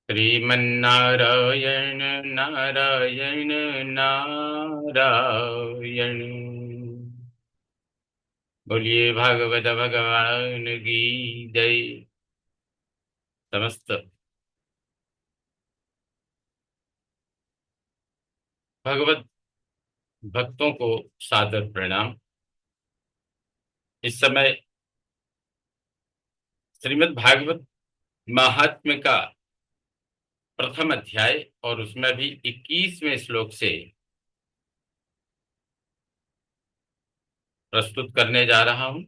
श्रीमन्नारायण नारायण नारायण। बोलिए भागवत भगवान की जय। समस्त भगवत भक्तों को सादर प्रणाम। इस समय श्रीमद् भागवत महात्म्य का प्रथम अध्याय और उसमें भी 21वें श्लोक से प्रस्तुत करने जा रहा हूं।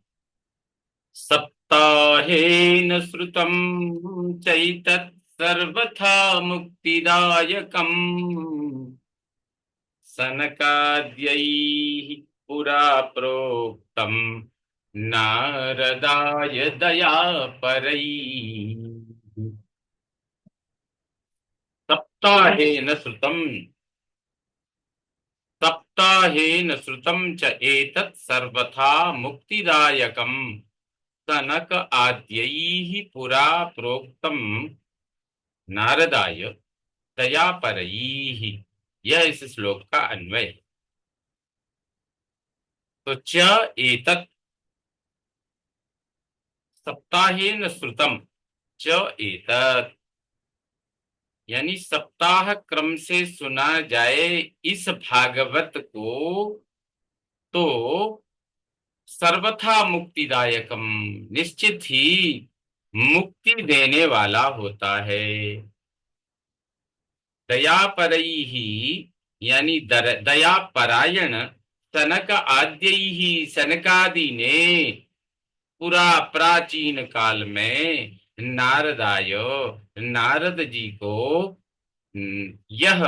सप्ताहेन श्रुतं चैतत् सर्वथा मुक्तिदायकम् सनकाद्यैः पुरा प्रोक्तम् नारदाय दयापरैः। सप्ताहेन श्रुतम् सप्ताहेन श्रुतं च एतत् सर्वथा मुक्तिदायकम् सनक आद्यैः पुरा प्रोक्तम् नारदाय दयापरैः। यह इस श्लोक का अन्वय है। तो च एतत् सप्ताहेन श्रुतम च एतत् यानी सप्ताह क्रम से सुना जाए इस भागवत को तो सर्वथा मुक्तिदायकम निश्चित ही मुक्ति देने वाला होता है। दयापरई ही यानी दया परायण सनक आद्य ही सनकादि ने पुरा प्राचीन काल में नारदाय नारद जी को यह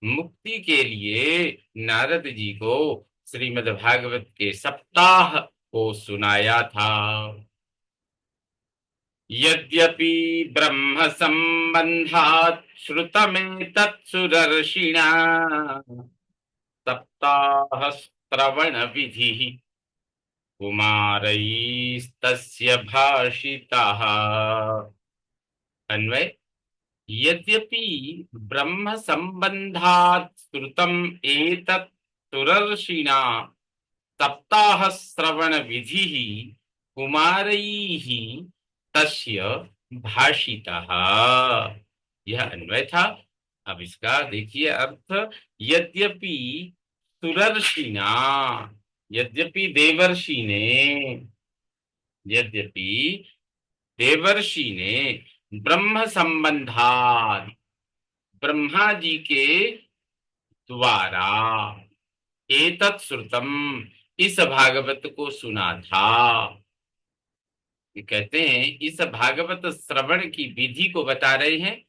मुक्ति के लिए नारद जी को श्रीमद् भागवत के सप्ताह को सुनाया था। यद्यपि ब्रह्म संबंधात् श्रुतमेतत् सुदर्शिना सप्ताह श्रवण विधि कुमारैस्तस्य भाषितः। अन्वय यद्यपि ब्रह्म संबंधात् श्रुतम एतत् सुदर्शिना सप्ताह श्रवण विधि कुमारैः तस्य भाषितः। यह अन्वय था। अब इसका देखिए अर्थ। यद्यपि सुदर्शिना यद्यपि देवर्षि ने ब्रह्म संबंधात ब्रह्मा जी के द्वारा एतत् श्रुतम इस भागवत को सुना था। ये कहते हैं इस भागवत श्रवण की विधि को बता रहे हैं।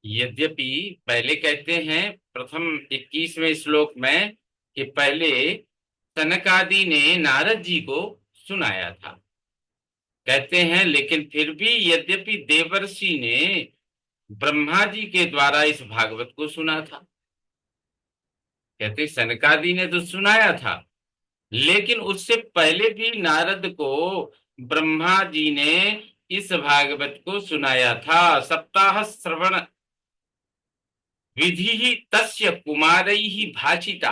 यद्यपि पहले कहते हैं प्रथम 21वें श्लोक में कि पहले सनकादि ने नारद जी को सुनाया था। कहते हैं लेकिन फिर भी यद्यपि देवर्षि ने ब्रह्मा जी के द्वारा इस भागवत को सुना था। कहते सनकादि ने तो सुनाया था लेकिन उससे पहले भी नारद को ब्रह्मा जी ने इस भागवत को सुनाया था। सप्ताह श्रवण विधि ही तस्य कुमारैः भाषिता।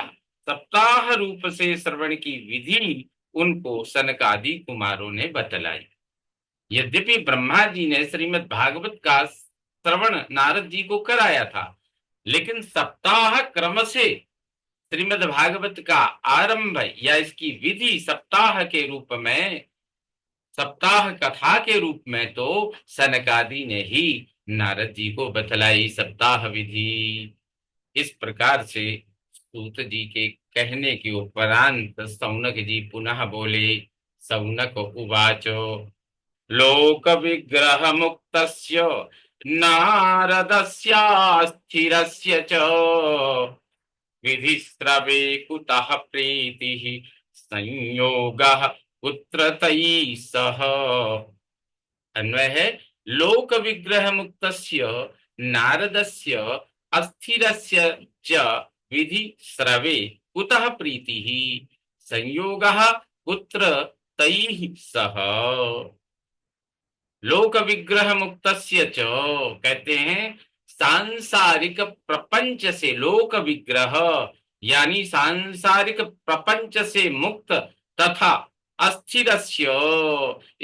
सप्ताह रूप से श्रवण की विधि उनको सनकादि कुमारों ने बतलाई। यद्यपि ब्रह्मा जी ने श्रीमद् भागवत का श्रवण नारद जी को कराया था लेकिन सप्ताह क्रम से श्रीमद् भागवत का आरंभ या इसकी विधि सप्ताह के रूप में सप्ताह कथा के रूप में तो सनकादि ने ही नारद जी को बतलाई सप्ताह विधि। इस प्रकार से सूत जी के कहने के उपरांत सौनक जी पुनः बोले। सौनक उवाचो लोक विग्रह मुक्तस्य नारदस्यास्थिरस्य च विधिस्रवे कुतः प्रीतिः संयोगः कुत्र तैः सह। अन्वय है लोक विग्रह मुक्तस्य नारदस्य अस्थिरस्य च विधि स्रवे कुतः प्रीतिः संयोगः कुत्र तैः सह। लोक विग्रह मुक्तस्य च, कहते हैं सांसारिक प्रपंच से लोक विग्रह, यानी सांसारिक प्रपंच से मुक्त, तथा अस्थिरस्य,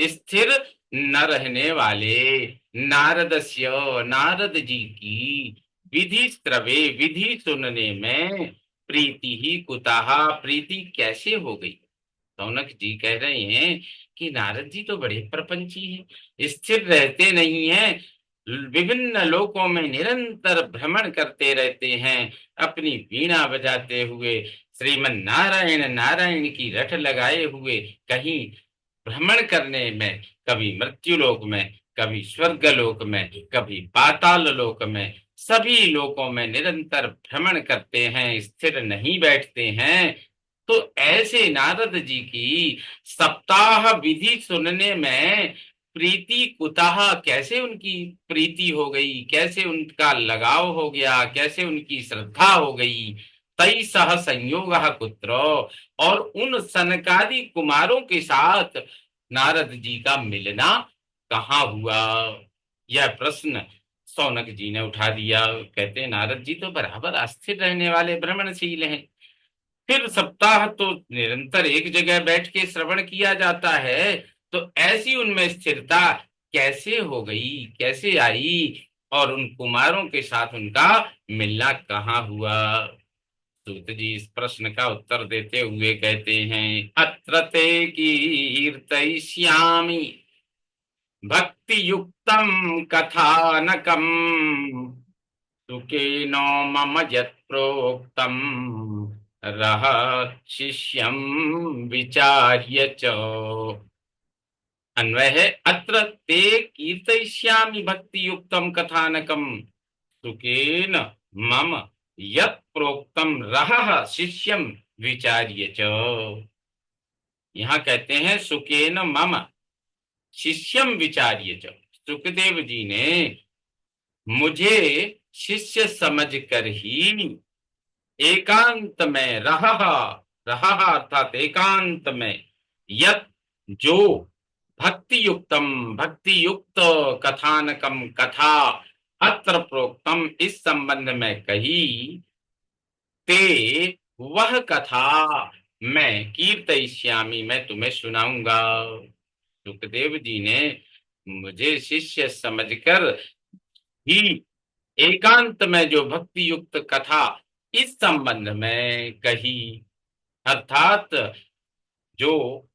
स्थिर न रहने वाले, नारदस्य, नारद जी की विधि श्रवे, विधि सुनने में, प्रीति ही कुतः, प्रीति कैसे हो गई। रौनक जी कह रहे हैं कि नारद जी तो बड़े प्रपंची हैं, स्थिर रहते नहीं हैं, विभिन्न लोकों में निरंतर भ्रमण करते रहते हैं, अपनी वीणा बजाते हुए श्रीमन नारायण नारायण की रट लगाए हुए कहीं भ्रमण करने में, कभी मृत्यु लोक में, कभी स्वर्ग लोक में, कभी पाताल लोक में, सभी लोकों में निरंतर भ्रमण करते हैं, स्थिर नहीं बैठते हैं। तो ऐसे नारद जी की सप्ताह विधि सुनने में प्रीति कुतः, कैसे उनकी प्रीति हो गई, कैसे उनका लगाव हो गया, कैसे उनकी श्रद्धा हो गई। तई सह संयोग कुत्र, और उन सनकादि कुमारों के साथ नारद जी का मिलना कहाँ हुआ, यह प्रश्न सौनक जी ने उठा दिया। कहते हैं नारद जी तो बराबर अस्थिर रहने वाले भ्रमणशील हैं, फिर सप्ताह तो निरंतर एक जगह बैठ के श्रवण किया जाता है, तो ऐसी उनमें स्थिरता कैसे हो गई, कैसे आई, और उन कुमारों के साथ उनका मिलना कहाँ हुआ। सूत जी इस प्रश्न का उत्तर देते हुए कहते हैं, अत्र ते कीर्तयिष्यामि भक्ति युक्तम कथानकम, सुखेन मम यत् प्रोक्तम रह शिष्यम विचार्य च। अन्वय है, अत्र ते कीर्तयिष्यामि भक्ति युक्तम कथानकम, सुखेन मम यत् प्रोक्तम रह शिष्यम विचार्य च। यहाँ कहते हैं सुखेन मम शिष्यम विचार्य च, सुखदेव जी ने मुझे शिष्य समझकर ही एकांत में रहा अर्थात एकांत में, यत जो भक्ति युक्तम, भक्ति युक्त कथानकम, कथा अत्र प्रोक्तम इस संबंध में कही, ते वह कथा मैं कीर्तयिष्यामि मैं तुम्हें सुनाऊंगा। सुखदेव जी ने मुझे शिष्य समझकर ही एकांत में जो भक्ति युक्त कथा इस संबंध में कही, अर्थात जो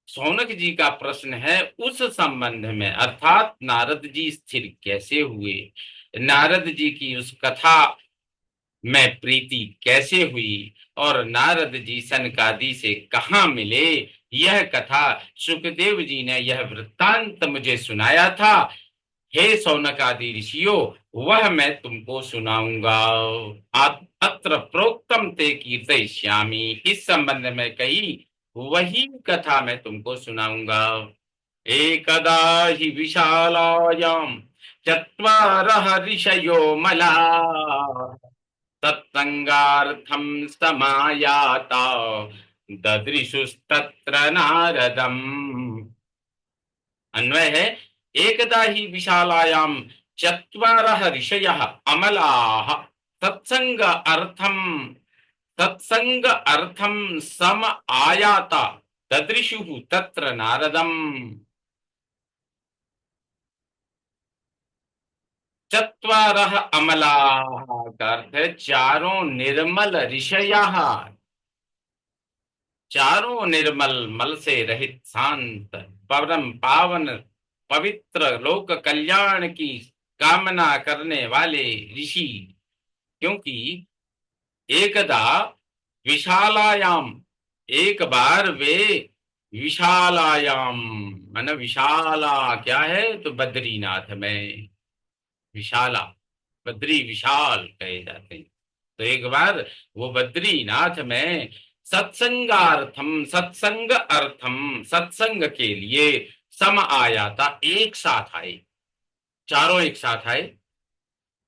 सौनक जी का प्रश्न है उस संबंध में, अर्थात नारद जी स्थिर कैसे हुए, नारद जी की उस कथा में प्रीति कैसे हुई, और नारद जी सनकादि से कहाँ मिले, यह कथा सुखदेव जी ने यह वृत्तांत मुझे सुनाया था। हे शौनक आदि ऋषियों, वह मैं तुमको सुनाऊंगा। अत्र प्रोक्तम ते कीर्तयिष्यामि, इस संबंध में कही वही कथा मैं तुमको सुनाऊंगा। एकदा हि विशालायाम चत्वारः ऋषयो मला, तत्संगार्थम समायाता ददृशुस्तत्र नारदम। अन्वय है, एकदा ही विशालायाम चत्वारः ऋषयः अमलाः सत्संग अर्थम सम आयाता ददृशुः तत्र नारदम। चत्वारः अमलाः का अर्थ है चारों निर्मल ऋषयः, चारों निर्मल, मल से रहित, शांत, परम पावन, पवित्र, लोक कल्याण की कामना करने वाले ऋषि। क्योंकि एकदा विशालायाम, एक बार वे विशालायाम, मन विशाला क्या है तो बद्रीनाथ में, विशाला बद्री विशाल कहे जाते हैं। तो एक बार वो बद्रीनाथ में सत्संगार्थम, सत्संग अर्थम, सत्संग के लिए सम आया था, एक साथ आए, चारों एक साथ आए।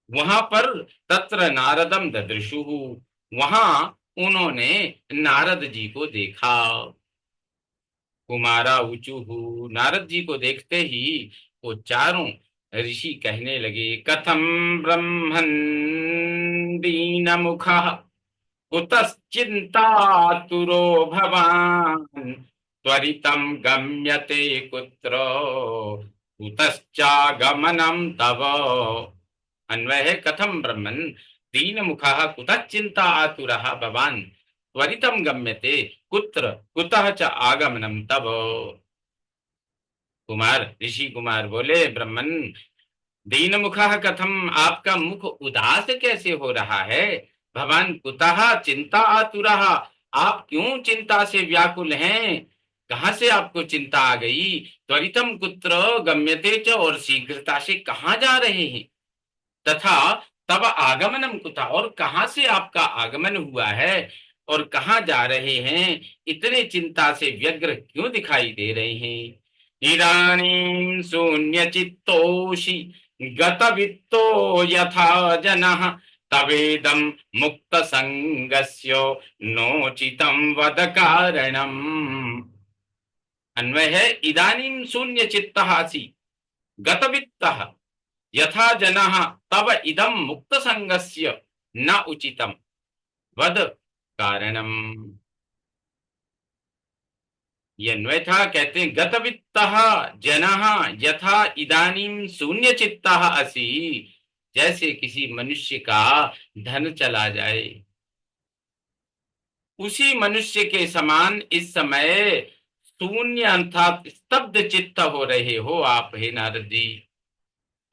वहां पर तत्र नारदम ददृशु, वहां उन्होंने नारद जी को देखा। कुमारा ऊचुहु, नारद जी को देखते ही वो चारों ऋषि कहने लगे, कथम ब्रह्मन् दीन मुख कुतश्चिन्तातुरो भवान् त्वरितं गम्यते कुत्र कुतश्चागमनं तव। अन्वय है, कथम ब्रह्मन् दीन मुखः कुतः चिंता आतुरः भवान् त्वरितं गम्यते कुत्र कुतः च आगमनम तव। कुमार ऋषि कुमार बोले, ब्रह्मन दीन मुखः कथम, आपका मुख उदास कैसे हो रहा है। भवान कुतः चिंता आतुरः, आप क्यों चिंता से व्याकुल हैं। कहां से आपको चिंता आ गई। त्वरितम कुत्र गम्यते च, और शीघ्रता से कहां जा रहे हैं। तथा तब आगमनम कुतः, और कहां से आपका आगमन हुआ है और कहां जा रहे हैं। इतने चिंता से व्यग्र क्यों दिखाई दे रहे हैं। इदानीं शून्य चित्तोषि गतवित्तो यथा जनः तवेदं मुक्त संगस्य नोचितं वद कारणम्। अन्वय है, इदानीं शून्य चित्तः असि गतवित्तः यथा जनः तव इदं मुक्त संगस्य न उचितम वद कारणम। ये अन्वय था। कहते हैं, गतवित्तः जनः यथा इदानीं शून्य चित्तः असि, जैसे किसी मनुष्य का धन चला जाए, उसी मनुष्य के समान इस समय शून्य अर्थात स्तब्ध चित्त हो रहे हो आप, हे नारद जी।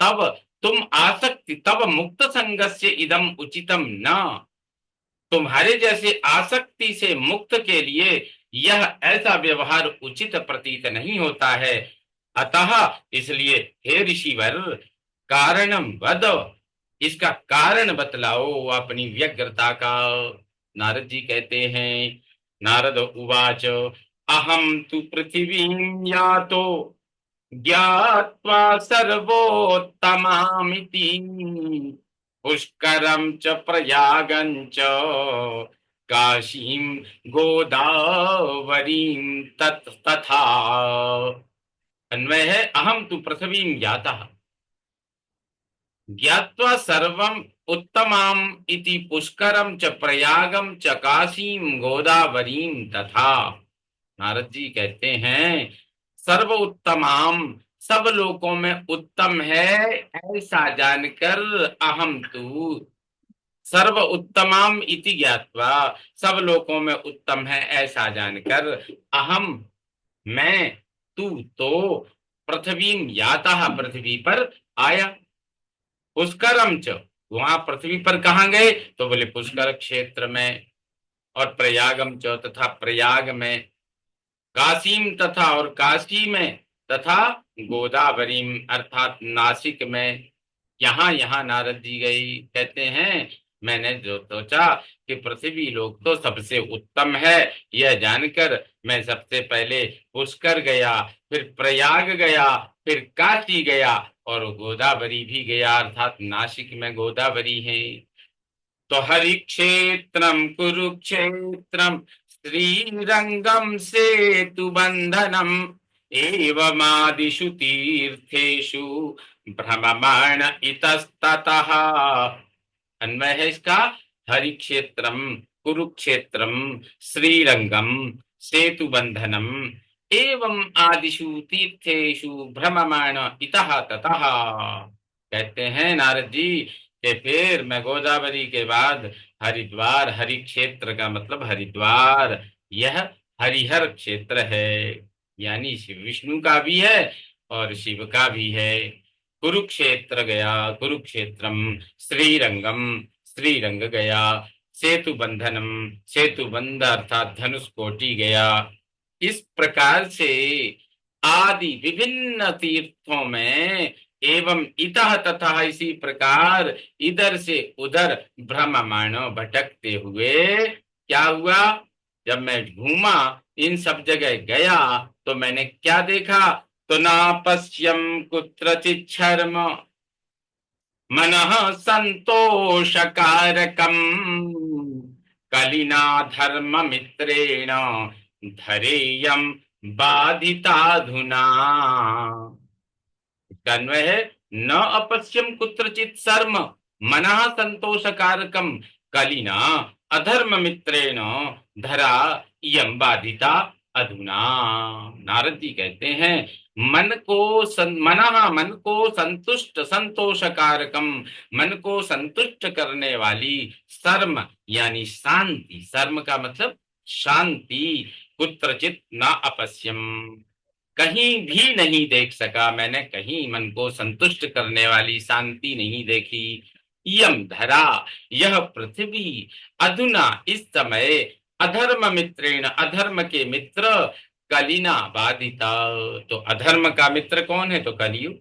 तब तुम आसक्ति, तब मुक्त संगस्य इदम उचितम न, तुम्हारे जैसे आसक्ति से मुक्त के लिए यह ऐसा व्यवहार उचित प्रतीत नहीं होता है। अतः इसलिए हे ऋषिवर, कारणम वद, इसका कारण बतलाओ अपनी व्यग्रता का। नारद जी कहते हैं, नारद उवाच अहम तु पृथिवीं यातो ज्ञात्वा सर्वोत्तमामिति पुष्करं च प्रयागं च काशीं गोदावरीं तथा। अन्वय है, अहम तु पृथ्वीं ज्ञातः ज्ञात्वा सर्वम उत्तमाम इति पुष्करम च प्रयागम च काशीं गोदावरीं तथा। नारद जी कहते हैं, सर्व उत्तमाम, सब लोकों में उत्तम है ऐसा जानकर, अहम तू सर्व उत्तमाम इति ज्ञात्वा, सब लोकों में उत्तम है ऐसा जानकर, अहम मैं, तू तो पृथ्वी याता पृथ्वी पर आया। पुष्करम च, वहां पृथ्वी पर कहाँ गए, तो बोले पुष्कर क्षेत्र में, और प्रयागम च, तथा प्रयाग में, काशीम तथा और काशी में, तथा गोदावरी अर्थात नासिक में। यहाँ यहाँ नारद जी गई। कहते हैं, मैंने जो सोचा कि पृथ्वी लोक तो सबसे उत्तम है, यह जानकर मैं सबसे पहले पुष्कर गया, फिर प्रयाग गया, फिर काशी गया, और गोदावरी भी गया, अर्थात नासिक में गोदावरी है। तो हरिक्षेत्रम कुरुक्षेत्रम श्रीरंगम सेतु बंधनम एवमादिषु तीर्थेषु भ्रममाण इतस्ततः। अन्वय है इसका, हरिक्षेत्रम कुरुक्षेत्रम श्रीरंगम सेतु बंधनम एवं आदिषु तीर्थेषु भ्रममाण इतः ततः। कहते हैं नारद जी कि फिर मैं गोदावरी के बाद हरिद्वार, हरि क्षेत्र का मतलब हरिद्वार, यह हरिहर क्षेत्र है, यानी शिव विष्णु का भी है और शिव का भी है। कुरुक्षेत्र गया, कुरुक्षेत्रम, श्रीरंगम, श्रीरंग गया, सेतु बंधनम, सेतु बंध अर्थात धनुष कोटि गया। इस प्रकार से आदि विभिन्न तीर्थों में, एवं इतः तथा इसी प्रकार इधर से उधर भ्रममाण भटकते हुए, क्या हुआ, जब मैं घूमा इन सब जगह गया तो मैंने क्या देखा, तो ना पश्यम कुत्रचित् शर्म मनः संतोष कारकम कलिना धर्म मित्रेण धरेयम बाधिताधुना। का अन्वय है न अपश्यम कुत्रचित शर्म मनः संतोषकारकम कलिना अधर्म मित्रेण धरा इयं बाधिता अधुना। नारद जी कहते हैं मन को संतुष्ट संतोषकारकम, मन को संतुष्ट करने वाली शर्म यानी शांति, शर्म का मतलब शांति, कुत्रचित न अपश्यम, कहीं भी नहीं देख सका मैंने, कहीं मन को संतुष्ट करने वाली शांति नहीं देखी। यम धरा, यह पृथ्वी, अधुना इस समय, अधर्म मित्रेण, अधर्म के मित्र, कलिना बाधिता, तो अधर्म का मित्र कौन है, तो कलयुग,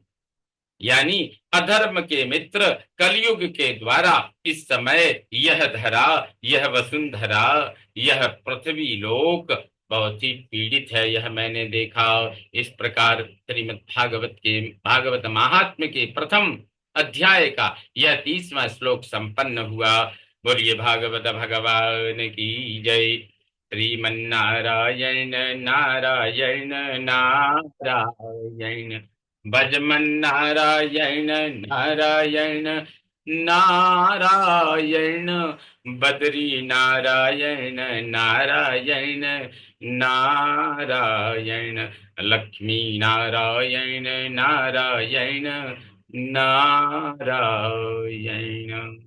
यानी अधर्म के मित्र कलयुग के द्वारा इस समय यह धरा, यह वसुंधरा, यह पृथ्वी लोक बहुत ही पीड़ित है, यह मैंने देखा। इस प्रकार श्रीमद् भागवत के, भागवत महात्म्य के प्रथम अध्याय का यह 30वां श्लोक संपन्न हुआ। बोलिए भागवत भगवान की जय। श्रीमन्नारायण नारायण नारायण, भजमन नारायण नारायण नारायण, बद्री नारायण नारायण नारायण, लक्ष्मी नारायण नारायण नारायण।